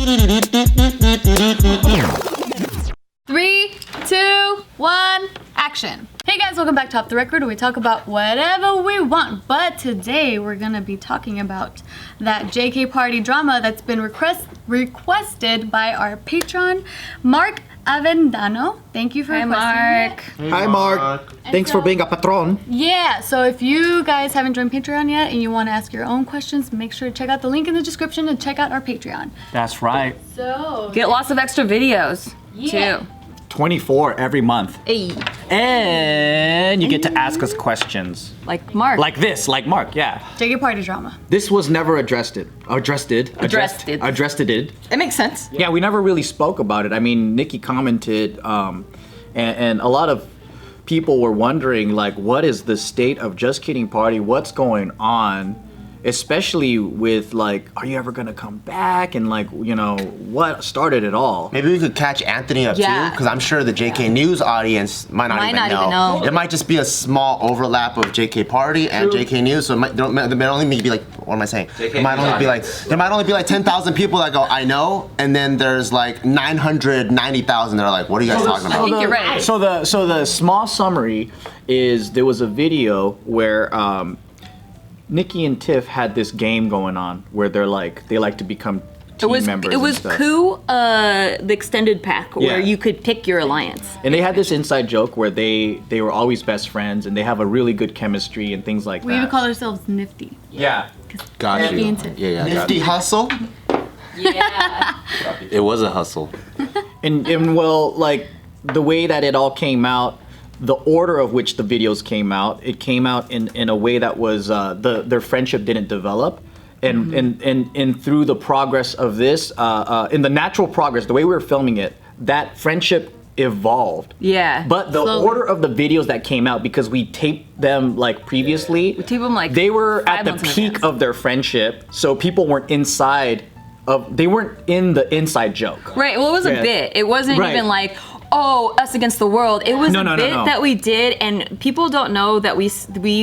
Three, two, one, action. Hey guys, welcome back to Off the Record, where we talk about whatever we want. But today we're gonna be talking about that JK Party drama that's been requested by our patron, Mark Avendano. Thank you for requesting it. Hi, Mark. Thanks for being a patron. Yeah, so if you guys haven't joined Patreon yet and you want to ask your own questions, make sure to check out the link in the description and check out our Patreon. That's right. So Get lots of extra videos, too. 24 every month. Hey. And you get to ask us questions. Like Mark. Like this, like Mark, yeah. JK Party drama. This was never addressed. It. It makes sense. Yeah, we never really spoke about it. I mean, Nikki commented, and a lot of people were wondering, like, what is the state of Just Kidding Party? What's going on? Especially with, like, are you ever gonna come back? And, like, you know, what started it all? Maybe we could catch Anthony up too, because I'm sure the JK News audience might not even know. It might just be a small overlap of JK Party and JK News, so there might only be like, what am I saying? There might only be like 10,000 people that go, I know, and then there's like 990,000 that are like, what are you guys talking about? I think you're right. So the small summary is there was a video where Nikki and Tiff had this game going on where they like to become team members. It was and stuff. Coup, the extended pack, where Yeah. you could pick your alliance. And they had this inside joke where they were always best friends and they have a really good chemistry and things like We that. even call ourselves Nifty. Yeah. Got Nifty you. and Tiff. Yeah. Nifty hustle? Yeah. It was a hustle. And well, like the way that it all came out, the order of which the videos came out, it came out in a way that was their friendship didn't develop. And through the progress of this, in the natural progress, the way we were filming it, that friendship evolved. Yeah. But the Slowly. order of the videos that came out, because we taped them like previously, We taped them, like, they were 5 at the months in peak advance. of their friendship, so people weren't they weren't in the inside joke. Right, well, it was a Yeah. bit. It wasn't Right. even like, oh, us against the world. It was No, a no, no, bit no. that we did, and people don't know that we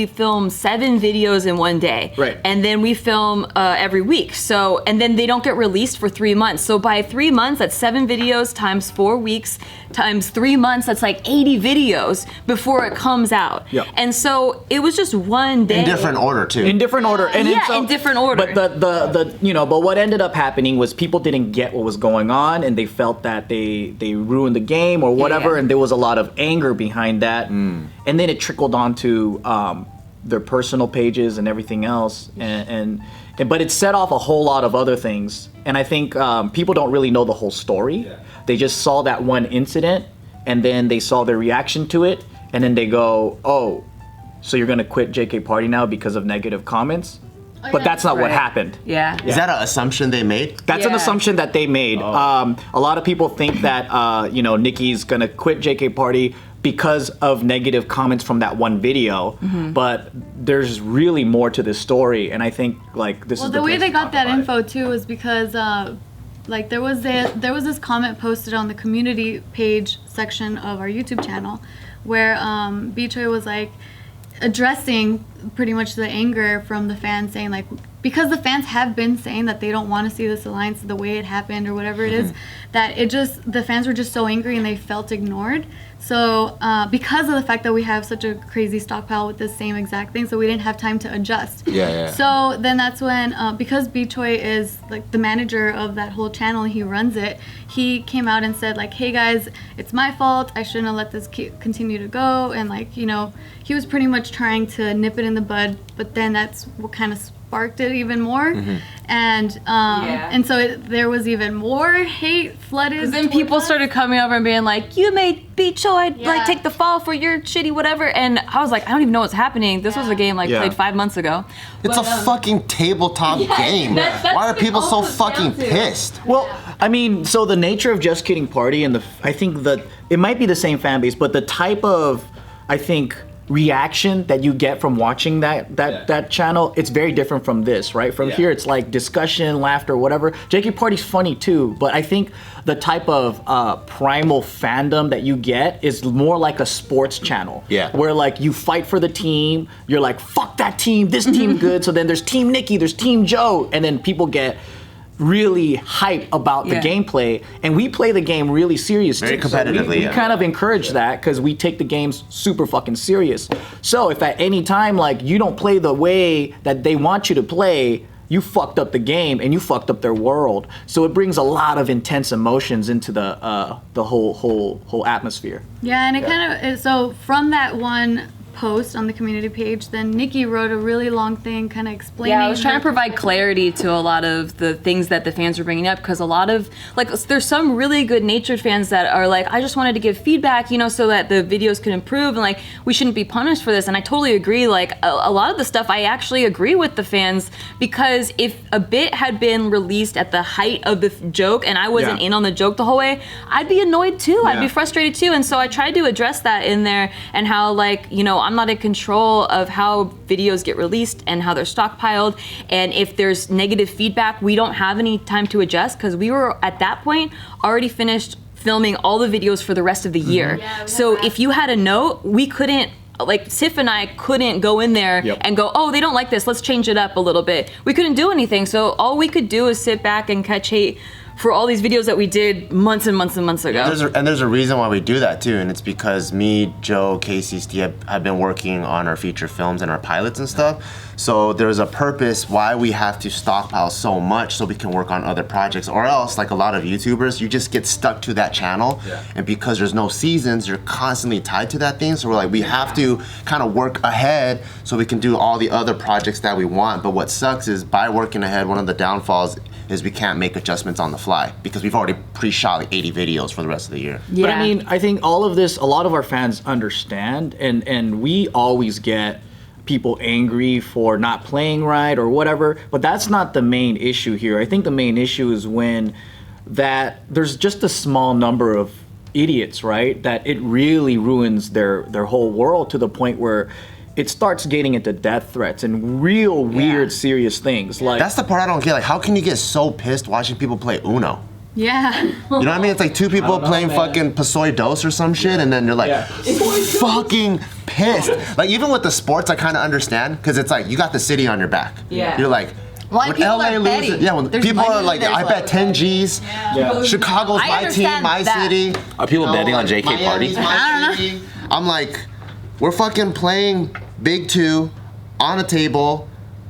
film 7 videos in one day. Right. And then we film every week. So, and then they don't get released for 3 months. So by 3 months, that's 7 videos times 4 weeks times 3 months. That's like 80 videos before it comes out. Yeah. And so it was just one day. In different order too. In different order. And Yeah, so- in different order. But but what ended up happening was people didn't get what was going on, and they felt that they ruined the game or whatever, Yeah. and there was a lot of anger behind that. And then it trickled onto their personal pages and everything else, but it set off a whole lot of other things. And I think people don't really know the whole story. They just saw that one incident, and then they saw their reaction to it, and then they go, oh, so you're gonna quit JK Party now because of negative comments? But that's not what Right. happened. Yeah. Is that an assumption they made? That's an Yeah. assumption that they made. A lot of people think that Nikki's gonna quit JK Party because of negative comments from that one video, but there's really more to this story, and I think like this is The way place they to got talk that about info too was because like there was this comment posted on the community page section of our YouTube channel where B-Choi was like addressing pretty much the anger from the fans, saying like, because the fans have been saying that they don't want to see this alliance the way it happened or whatever it is, that the fans were just so angry and they felt ignored. So because of the fact that we have such a crazy stockpile with the same exact thing, so we didn't have time to adjust. Yeah. So then that's when, because B-Choi is like the manager of that whole channel and he runs it, he came out and said like, hey guys, it's my fault, I shouldn't have let this continue to go, and like, you know, he was pretty much trying to nip it in the bud, but then that's what kind of sparked it even more. And so there was even more hate flooded. Then people towards us. started coming over and being like, you made B-Choi like take the fall for your shitty whatever, and I was like, I don't even know what's happening. This was a game like Yeah. played 5 months ago. It's a fucking tabletop game. that's Why are what it people so all comes fucking down to. pissed? Well, I mean, so the nature of Just Kidding Party and I think that it might be the same fan base, but the type of, I think, reaction that you get from watching that channel, it's very different from this, right? From here, it's like discussion, laughter, whatever. JK Party's funny too, but I think the type of primal fandom that you get is more like a sports channel. Yeah. Where like you fight for the team, you're like, fuck that team, this team good. So then there's Team Nikki, there's Team Joe, and then people get really hype about the gameplay, and we play the game really serious Very too. competitively, So we yeah. kind of encourage that because we take the games super fucking serious. So if at any time like you don't play the way that they want you to play, you fucked up the game and you fucked up their world. So it brings a lot of intense emotions into the whole atmosphere. Yeah, and it kind of, so from that one post on the community page, then Nikki wrote a really long thing kind of explaining. Yeah, I was trying to her- provide clarity to a lot of the things that the fans were bringing up, because a lot of, like, there's some really good natured fans that are like, I just wanted to give feedback, you know, so that the videos could improve, and like, we shouldn't be punished for this. And I totally agree. Like, a lot of the stuff, I actually agree with the fans, because if a bit had been released at the height of the joke and I wasn't in on the joke the whole way, I'd be annoyed too. I'd be frustrated too. And so I tried to address that in there, and how, like, you know, I'm not in control of how videos get released and how they're stockpiled. And if there's negative feedback, we don't have any time to adjust, because we were at that point already finished filming all the videos for the rest of the year. Yeah, so if you had a note, we couldn't, like, Tiff and I couldn't go in there and go, oh, they don't like this, let's change it up a little bit. We couldn't do anything. So all we could do is sit back and catch hate for all these videos that we did months and months and months ago. There's a reason why we do that too, and it's because me, Joe, Casey, Steve have been working on our feature films and our pilots and stuff. So there's a purpose why we have to stockpile so much, so we can work on other projects. Or else, like a lot of YouTubers, you just get stuck to that channel, and because there's no seasons, you're constantly tied to that thing. So we're like, we have to kind of work ahead so we can do all the other projects that we want. But what sucks is, by working ahead, one of the downfalls is we can't make adjustments on the fly, because we've already pre-shot like 80 videos for the rest of the year. But I mean, I think all of this, a lot of our fans understand, and we always get people angry for not playing right or whatever, but that's not the main issue here. I think the main issue is when that there's just a small number of idiots, right? That it really ruins their whole world, to the point where it starts getting into death threats and real weird, serious things. Like, That's the part I don't get. Like, how can you get so pissed watching people play Uno? Yeah. You know what I mean? It's like two people playing fucking Pasoy Dos or some shit, and then they're like fucking pissed. Like, even with the sports, I kind of understand, because it's like you got the city on your back. Yeah. You're like, Well, when people LA are betting. loses, when There's people are money, like, there's I bet 10 G's. Chicago's I my team, understand my that. city. Are people betting on JK Miami's Party? my I don't city. I'm like, we're fucking playing Big Two on a table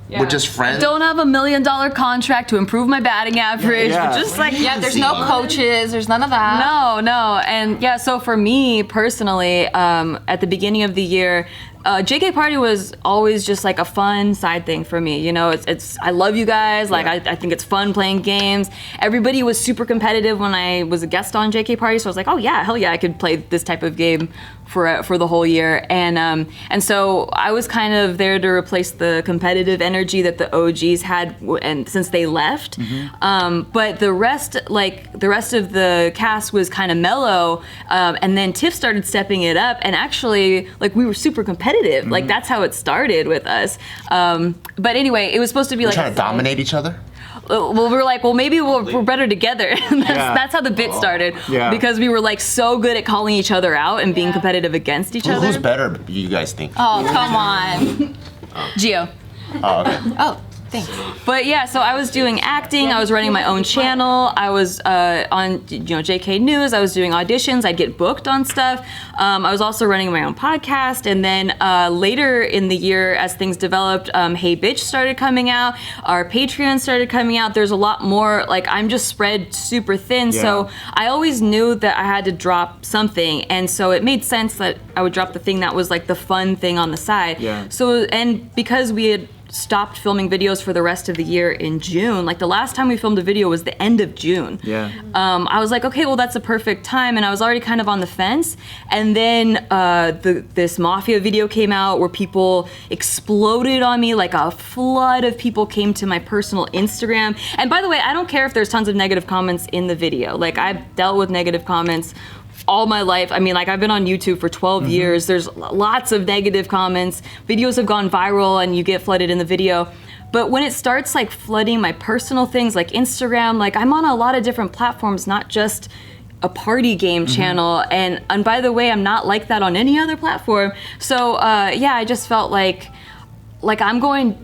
with just friends. Don't have $1 million contract to improve my batting average, but just like, There's no coaches. There's none of that. No, and yeah. So for me personally, at the beginning of the year, JK Party was always just like a fun side thing for me. You know, it's I love you guys. Like, I think it's fun playing games. Everybody was super competitive when I was a guest on JK Party, so I was like, oh yeah, hell yeah, I could play this type of game for the whole year. And so I was kind of there to replace the competitive energy that the OGs had, and since they left. But the rest of the cast was kind of mellow, and then Tiff started stepping it up, and actually, like, we were super competitive. Like, that's how it started with us. But anyway, it was supposed to be We're like trying to dominate each other. well, we were like, well, maybe we're better together. That's how the bit started. Yeah. Because we were like so good at calling each other out and being competitive against each other. Who's better, you guys think? Oh, come on. Gio. Oh, okay. Oh, thanks. But yeah, so I was doing acting. I was running my own channel. I was on, JK News. I was doing auditions. I'd get booked on stuff. I was also running my own podcast. And then later in the year, as things developed, Hey Bitch started coming out. Our Patreon started coming out. There's a lot more. Like, I'm just spread super thin. So I always knew that I had to drop something. And so it made sense that I would drop the thing that was like the fun thing on the side. Yeah. So, and because we had stopped filming videos for the rest of the year in June. Like, the last time we filmed a video was the end of June. Yeah. I was like, okay, well, that's a perfect time, and I was already kind of on the fence. And then this Mafia video came out where people exploded on me. Like, a flood of people came to my personal Instagram. And by the way, I don't care if there's tons of negative comments in the video. Like, I've dealt with negative comments all my life. I mean, like, I've been on YouTube for 12 years. There's lots of negative comments. Videos have gone viral and you get flooded in the video. But when it starts like flooding my personal things like Instagram, like, I'm on a lot of different platforms, not just a party game channel. And by the way, I'm not like that on any other platform. So yeah, I just felt like I'm going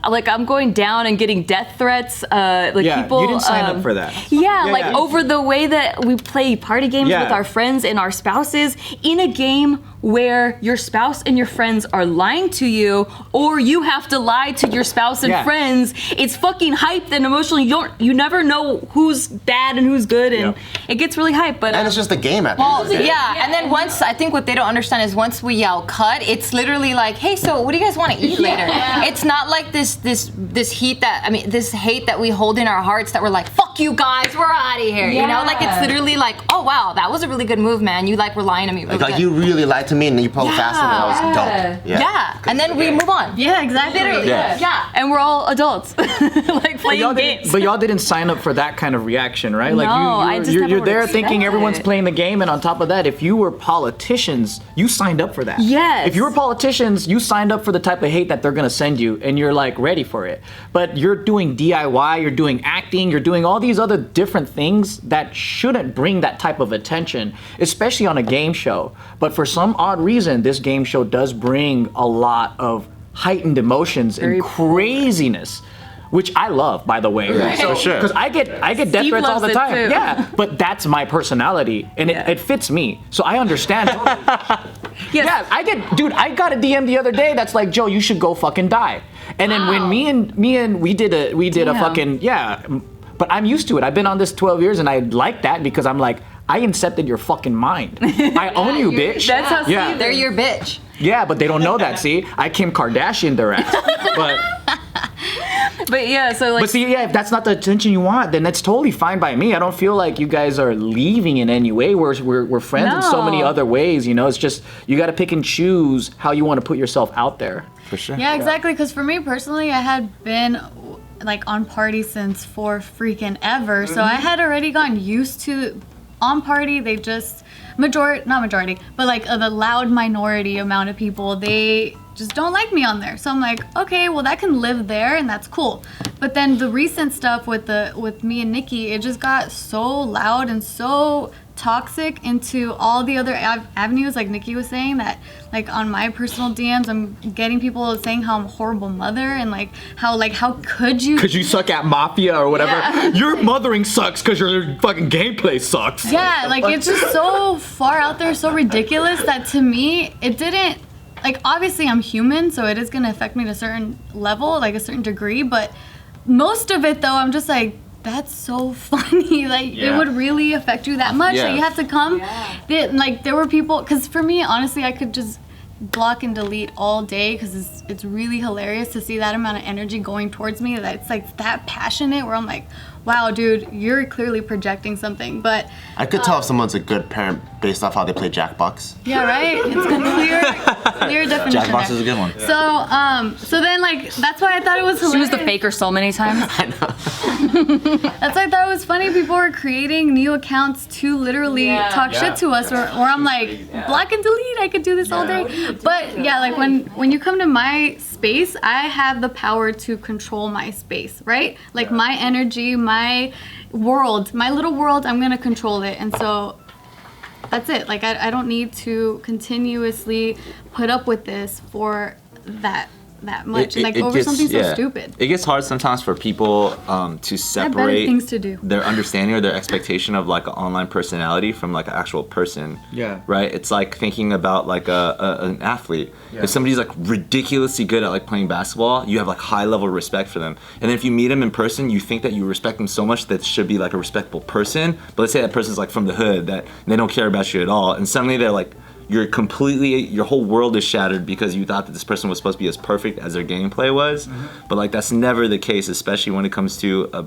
like I'm going down and getting death threats. Like Yeah, people. you didn't sign up for that. Yeah, Yeah, like yeah. over the way that we play party games Yeah. with our friends and our spouses in a game where your spouse and your friends are lying to you, or you have to lie to your spouse and Yeah. friends. It's fucking hyped and emotional. You never know who's bad and who's good, and it gets really hyped. But And it's just a game at the end Well, of the day. yeah, and then once I think what they don't understand is once we yell cut, it's literally like, hey, so what do you guys want to eat later? It's not like this heat that this hate that we hold in our hearts that we're like, fuck you guys, we're out of here. You know, like it's literally like, oh wow, that was a really good move, man. You were lying to me. Really Like good. you really lied to me and then you pulled fast and that was dope. Yeah, and then we move on. Yeah, exactly. Literally. Yeah. and we're all adults, like playing games. But y'all didn't sign up for that kind of reaction, right? Like No, I just you're never there would thinking expect everyone's it. playing the game, and on top of that, if you were politicians, you signed up for that. Yes. If you were politicians, you signed up for the type of hate that they're gonna send you, and you're like ready for it. But you're doing DIY, you're doing acting, you're doing all these other different things that shouldn't bring that type of attention, especially on a game show. But for some odd reason, this game show does bring a lot of heightened emotions and craziness, which I love, by the way. For sure. Because I get death Steve threats all loves the it time. too. Yeah, but that's my personality, and it fits me. So I understand. Yes. Yeah, I got a DM the other day that's like, Joe, you should go fucking die. And then when we did a fucking but I'm used to it. I've been on this 12 years and I like that because I'm like, I incepted your fucking mind. I own you, bitch. That's how Yeah. Steve They're your bitch. Yeah, but they don't know that. See, I Kim Kardashian their ass. But yeah, so like. But see, yeah, if that's not the attention you want, then that's totally fine by me. I don't feel like you guys are leaving in any way. We're friends in so many No. other ways. You know, it's just you got to pick and choose how you want to put yourself out there. For sure. Yeah, exactly. Because for me personally, I had been like on party since for freaking ever. So I had already gotten used to on party. They just not majority, but like the loud minority amount of people. They just don't like me on there. So I'm like, okay, well that can live there and that's cool. But then the recent stuff with me and Nikki, it just got so loud and so toxic into all the other avenues, like Nikki was saying, that like on my personal DMs I'm getting people saying how I'm a horrible mother and like how could you Because you suck at Mafia or whatever. Yeah. Your mothering sucks because your fucking gameplay sucks. yeah, like it's just so far out there, so ridiculous that to me it didn't, like obviously I'm human, so it is going to affect me to a certain level, like a certain degree, but most of it though I'm just like, that's so funny. Like it would really affect you that much that you have to come. Like there were people, because for me honestly I could just block and delete all day because it's really hilarious to see that amount of energy going towards me, that it's like that passionate, where I'm like, wow dude, you're clearly projecting something. But I could tell if someone's a good parent based off how they play Jackbox. yeah, right, it's a clear definition Jackbox there. is a good one. So then like that's why I thought it was hilarious. She was the faker so many times. That's why I thought it was funny. People were creating new accounts to literally talk shit to us. Where I'm like, block and delete. I could do this all day. But yeah, like when you come to my space, I have the power to control my space, right? Like my energy, my world, my little world. I'm gonna control it, and so that's it. Like I don't need to continuously put up with this for that much, and like over something so stupid. It gets hard sometimes for people to I have better separate things to do. their understanding or their expectation of like an online personality from like an actual person. Yeah. Right? It's like thinking about like an athlete. If somebody's like ridiculously good at like playing basketball, you have like high level respect for them. And then if you meet them in person, you think that you respect them so much that should be like a respectable person. But let's say that person's like from the hood, that they don't care about you at all, and suddenly they're like, your whole world is shattered because you thought that this person was supposed to be as perfect as their gameplay was. But like that's never the case, especially when it comes to a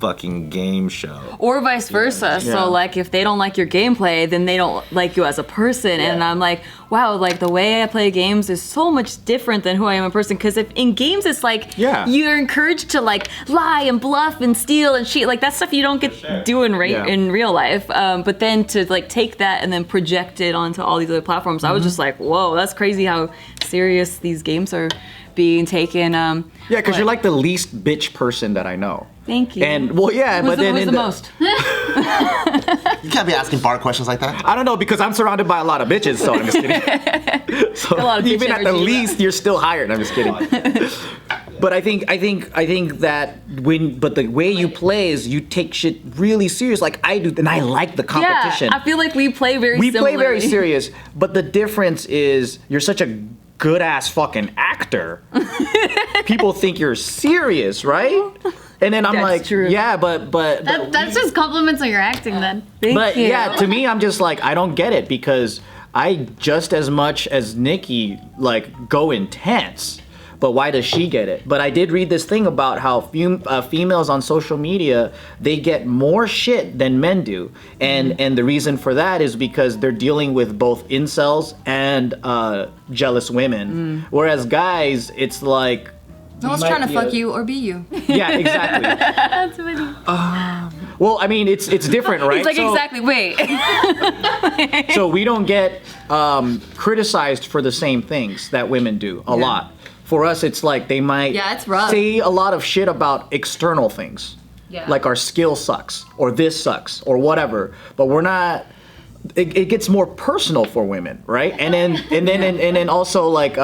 fucking game show. Or vice versa. Yeah. So like if they don't like your gameplay, then they don't like you as a person. And I'm like, wow, like the way I play games is so much different than who I am in person. Because if in games it's like you're encouraged to like lie and bluff and steal and cheat, like that stuff you don't get doing in real life. But then to like take that and then project it onto all these other platforms, I was just like, whoa, that's crazy how serious these games are being taken. Yeah, because you're like the least bitch person that I know. Thank you. And well, yeah, but then who's in the most? You can't be asking Bart questions like that. I don't know, because I'm surrounded by a lot of bitches, so I'm just kidding. So A lot of bitch even at the energy. least, you're still hired. I'm just kidding. But I think that but the way you play is you take shit really serious, like I do, and I like the competition. Yeah, I feel like we play very. We play very similarly. serious, but the difference is you're such a good ass fucking actor. People think you're serious, right? And then I'm That's like, true. yeah, but That's just compliments on your acting then. but you. yeah, to me, I'm just like, I don't get it because I just as much as Nikki like go intense. But why does she get it? But I did read this thing about how females on social media, they get more shit than men do, and the reason for that is because they're dealing with both incels and jealous women, whereas guys, it's like. No one's trying to fuck you or be you. Yeah, exactly. That's funny. Well, I mean, it's different, right? He's like, exactly. Wait. So we don't get criticized for the same things that women do a lot. For us, it's like they might it's rough. say a lot of shit about external things. Yeah. Like our skill sucks, or this sucks, or whatever. But we're not. It gets more personal for women, right? And then also like.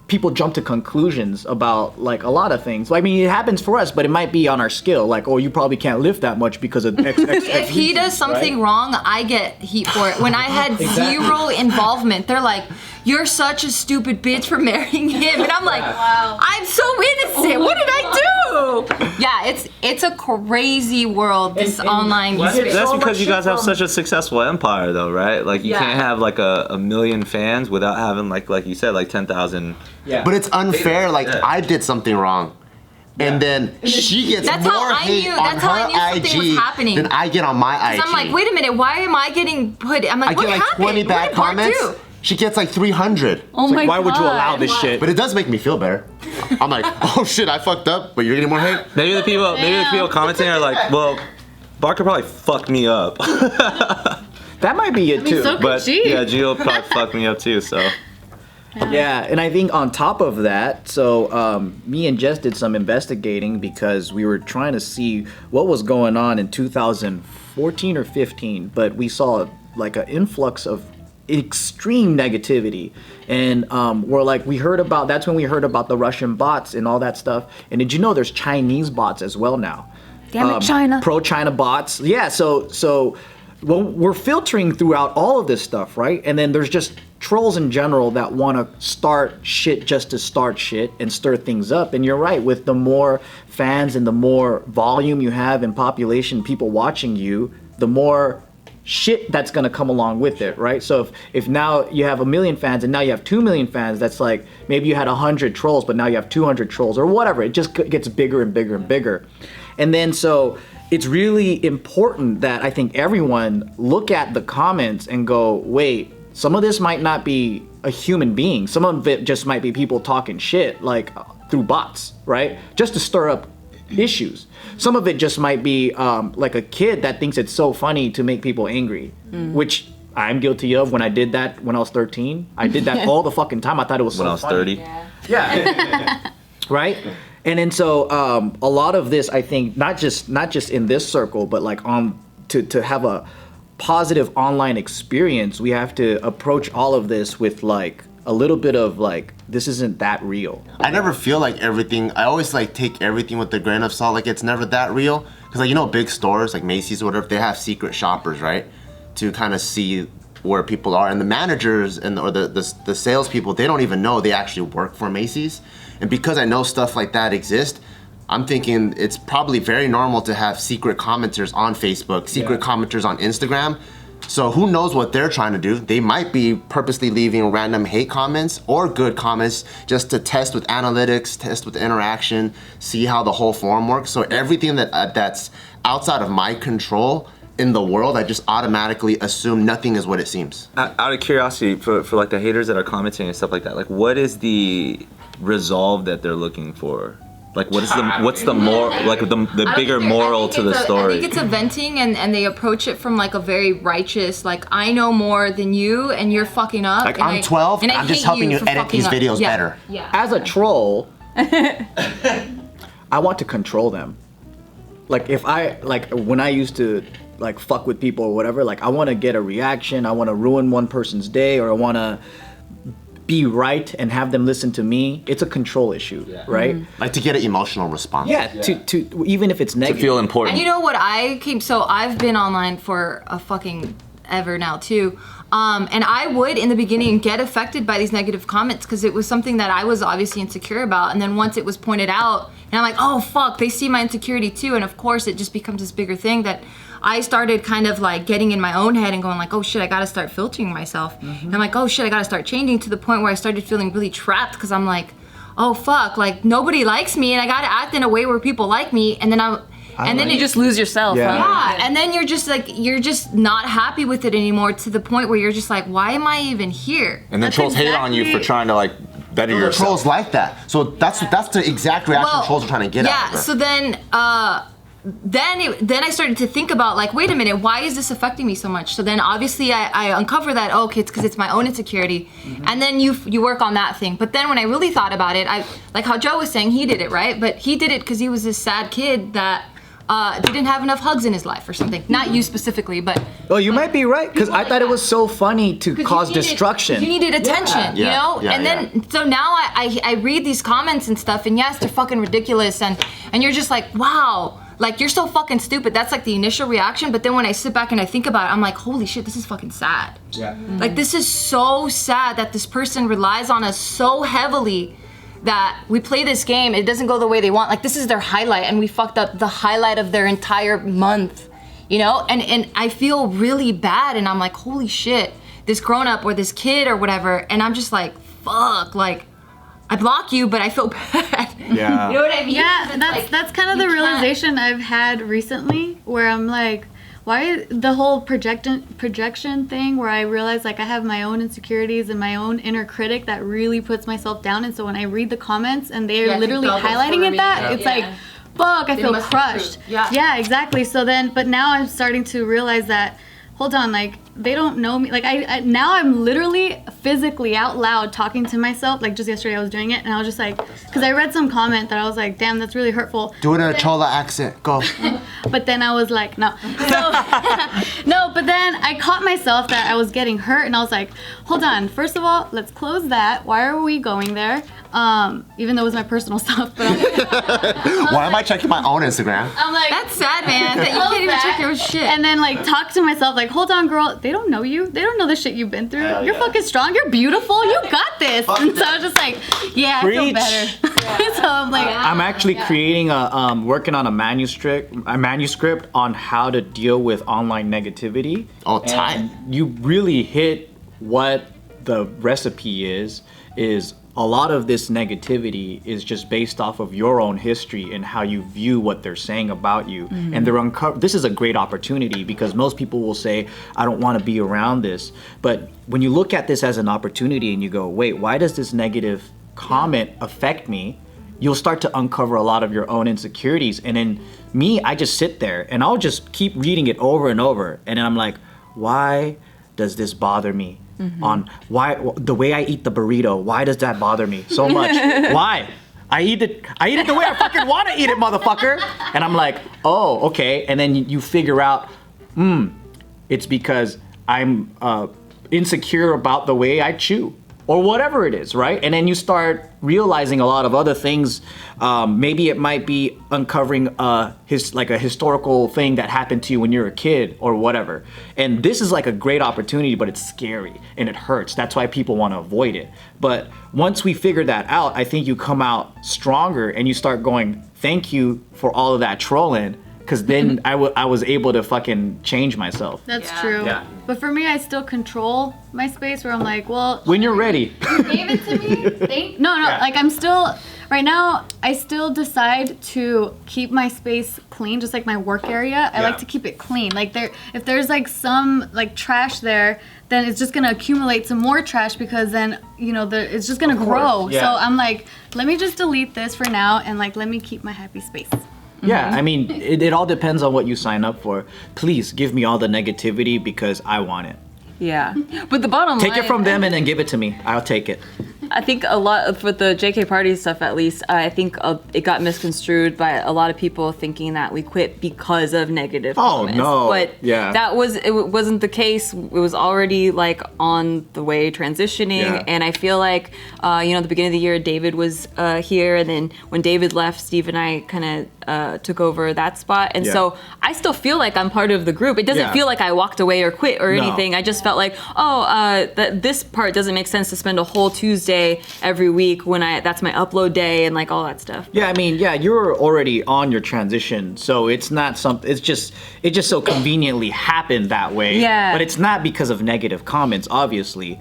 People jump to conclusions about like a lot of things. I mean, it happens for us, but it might be on our skill. Like, oh, you probably can't lift that much because of X. If he does something wrong, I get heat for it. When I had zero involvement, they're like, "You're such a stupid bitch for marrying him," and I'm like, "Wow, I'm so innocent. What did I do?" Yeah, it's a crazy world. This online. That's space. because you guys have such a successful empire, though, right? Like you can't have like a million fans without having like you said, like 10,000. Yeah. But it's unfair. Like I did something wrong, and then she gets That's how more I hate knew- on that's how I knew her something was IG happening. than I get on my IG. I'm like, wait a minute, why am I getting put? I'm like, I what get like happened? 20 We're bad in part comments. two. She gets like 300. Oh my Why would you God. allow this shit? But it does make me feel better. I'm like, oh shit, I fucked up, but you're getting more hate. Maybe the people commenting are like, well, Barker probably fucked me up. That might be it too. so could But she. yeah, Gio probably fucked me up too. So Yeah, and I think on top of that, so me and Jess did some investigating because we were trying to see what was going on in 2014 or 15, but we saw like an influx of extreme negativity, and that's when we heard about the Russian bots and all that stuff. And did you know there's Chinese bots as well now? Damn it, China. Pro-China bots. Yeah, so well, we're filtering throughout all of this stuff, right? And then there's just trolls in general that want to start shit just to start shit and stir things up. And you're right, with the more fans and the more volume you have in population, people watching you, the more shit that's going to come along with it, right? So if now you have 1 million fans and now you have 2 million fans, that's like maybe you had 100 trolls, but now you have 200 trolls or whatever. It just gets bigger and bigger and bigger. And then so it's really important that I think everyone look at the comments and go, wait, some of this might not be a human being. Some of it just might be people talking shit, like through bots, right? Just to stir up issues. Some of it just might be like a kid that thinks it's so funny to make people angry, which I'm guilty of when I did that when I was 13. I did that all the fucking time. I thought it was so when I was funny. 30. Yeah. Right? And then so a lot of this, I think, not just in this circle, but like to have a positive online experience, we have to approach all of this with like a little bit of like, this isn't that real. I never feel like everything, I always like take everything with a grain of salt, like it's never that real. Because like, you know, big stores like Macy's or whatever, they have secret shoppers, right? To kind of see where people are. And the managers or the salespeople, they don't even know they actually work for Macy's. And because I know stuff like that exists, I'm thinking it's probably very normal to have secret commenters on Facebook, secret commenters on Instagram. So who knows what they're trying to do? They might be purposely leaving random hate comments or good comments just to test with analytics, test with interaction, see how the whole forum works. So everything that's outside of my control in the world, I just automatically assume nothing is what it seems. Out of curiosity, for like the haters that are commenting and stuff like that, like what is the resolve that they're looking for? Like what's the more like the bigger moral to the story? I think it's a venting, and they approach it from like a very righteous, like I know more than you and you're fucking up. Like and I'm 12, and I I'm just hate helping you for edit fucking these up. videos Yeah. better. Yeah. As a troll, I want to control them. Like if when I used to like fuck with people or whatever, like I want to get a reaction, I want to ruin one person's day, or I want to be right and have them listen to me, it's a control issue, right? Like to get an emotional response. Yeah, to even if it's negative. To feel important. And you know what so I've been online for a fucking ever now too. And I would in the beginning get affected by these negative comments because it was something that I was obviously insecure about. And then once it was pointed out, and I'm like, oh fuck, they see my insecurity too. And of course it just becomes this bigger thing that I started kind of like getting in my own head and going like, oh shit, I gotta start filtering myself. And I'm like, oh shit, I gotta start changing, to the point where I started feeling really trapped because I'm like, oh fuck, like nobody likes me and I gotta act in a way where people like me. And then You just lose yourself. Yeah. Huh? and then you're just not happy with it anymore, to the point where you're just like, why am I even here? And then trolls hate on you for trying to like better The yourself. trolls like that. So that's the exact reaction trolls are trying to get at. Yeah, so then I started to think about like, wait a minute, why is this affecting me so much? So then obviously I uncover that, okay, it's because it's my own insecurity. And then you work on that thing. But then when I really thought about it, I like how Joe was saying, he did it, right? But he did it because he was this sad kid that didn't have enough hugs in his life or something. Not you specifically, but Oh, you might be right, because I thought it was so funny to cause destruction. You needed attention, you know? Yeah, and then, so now I read these comments and stuff, and yes, they're fucking ridiculous, and you're just like, wow, like, you're so fucking stupid. That's like the initial reaction, but then when I sit back and I think about it, I'm like, holy shit, this is fucking sad. Yeah. Like, this is so sad that this person relies on us so heavily that we play this game, it doesn't go the way they want. Like, this is their highlight, and we fucked up the highlight of their entire month, you know? And I feel really bad, and I'm like, holy shit, this grown-up or this kid or whatever, and I'm just like, fuck, like, I block you, but I feel bad. Yeah. You know what I mean? Yeah, that's kind of the realization I've had recently, where I'm like, why the whole projection thing, where I realize like I have my own insecurities and my own inner critic that really puts myself down, and so when I read the comments and they're literally highlighting it, it's like, fuck, I feel crushed. Yeah, exactly. So then, but now I'm starting to realize that, hold on, like, they don't know me. Like, I now I'm literally physically out loud talking to myself. Like, just yesterday I was doing it, and I was just like, because I read some comment that I was like, damn, that's really hurtful. Do it in a Chola accent. Go. But then I was like, no. So, no, but then I caught myself that I was getting hurt, and I was like, hold on. First of all, let's close that. Why are we going there? Even though it was my personal stuff. But Why am I checking my own Instagram? I'm like, That's sad, man, that you can't even check your own shit. and then like talk to myself like, hold on, girl. They don't know you. They don't know the shit you've been through. You're fucking strong. You're beautiful. You got this. And so I was just like, yeah, I feel Preach. better. So I'm like, I'm actually creating working on a manuscript on how to deal with online negativity. Oh, tight. And you really hit what the recipe is a lot of this negativity is just based off of your own history and how you view what they're saying about you. And this is a great opportunity, because most people will say, I don't want to be around this. But when you look at this as an opportunity and you go, wait, why does this negative comment affect me? You'll start to uncover a lot of your own insecurities. And then me, I just sit there and I'll just keep reading it over and over. And then I'm like, why does this bother me? On why the way I eat the burrito, why does that bother me so much? Why? I eat it the way I fucking want to eat it, motherfucker. And I'm like, oh, okay. And then you figure out, it's because I'm insecure about the way I chew, or whatever it is, right? And then you start realizing a lot of other things. Maybe it might be uncovering a historical thing that happened to you when you were a kid or whatever. And this is like a great opportunity, but it's scary and it hurts. That's why people want to avoid it. But once we figure that out, I think you come out stronger and you start going, thank you for all of that trolling. Because then I was able to fucking change myself. that's true. Yeah. But for me, I still control my space, where I'm like, well, When you're ready. you gave it to me. No, like I'm still, right now, I still decide to keep my space clean, just like my work area. I like to keep it clean. Like if there's like some like trash there, then it's just gonna accumulate some more trash, because then, you know, it's just gonna grow. yeah. So I'm like, let me just delete this for now, and like, let me keep my happy space. Yeah, I mean, it all depends on what you sign up for. Please give me all the negativity because I want it. Yeah. But the bottom line. Take it from them and then give it to me. I'll take it. I think a lot for the JK Party stuff, at least, I think it got misconstrued by a lot of people thinking that we quit because of negative comments. No. But it wasn't the case. It was already like on the way transitioning, and I feel like at the beginning of the year, David was here, and then when David left, Steve and I kind of took over that spot, and so I still feel like I'm part of the group. It doesn't feel like I walked away or quit or anything. I just felt like, this part doesn't make sense to spend a whole Tuesday every week when that's my upload day and like all that stuff. Yeah, I mean, you're already on your transition, so it's not something. It just so conveniently happened that way. Yeah. But it's not because of negative comments. Obviously,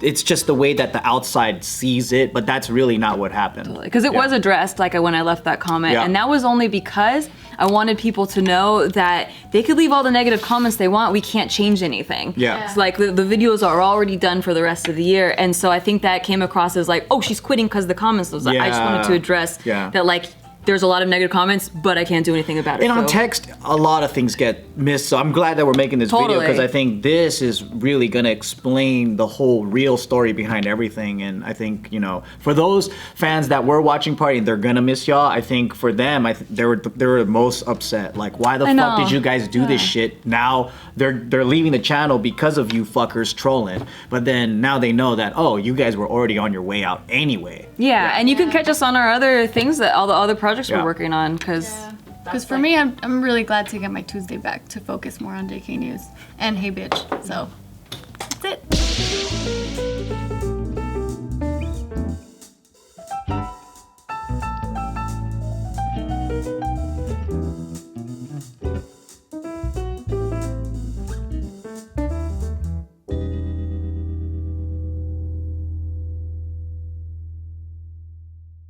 it's just the way that the outside sees it, but that's really not what happened. Because it was addressed, like when I left that comment, and that was only because I wanted people to know that they could leave all the negative comments they want. We can't change anything. Yeah. It's like the videos are already done for the rest of the year, and so I think that came across as like, oh, she's quitting because of the comments. I just wanted to address that, like, there's a lot of negative comments, but I can't do anything about it. And on text, a lot of things get missed. So I'm glad that we're making this video because I think this is really going to explain the whole real story behind everything. And I think, for those fans that were watching Party and they're going to miss y'all, I think for them, they were most upset. Like, why the fuck did you guys do this shit? Now they're leaving the channel because of you fuckers trolling. But then now they know that, oh, you guys were already on your way out anyway. Yeah, and you can catch us on our other things, that all the other projects we're working on, because for me, I'm really glad to get my Tuesday back to focus more on JK News and Hey Bitch. So that's it.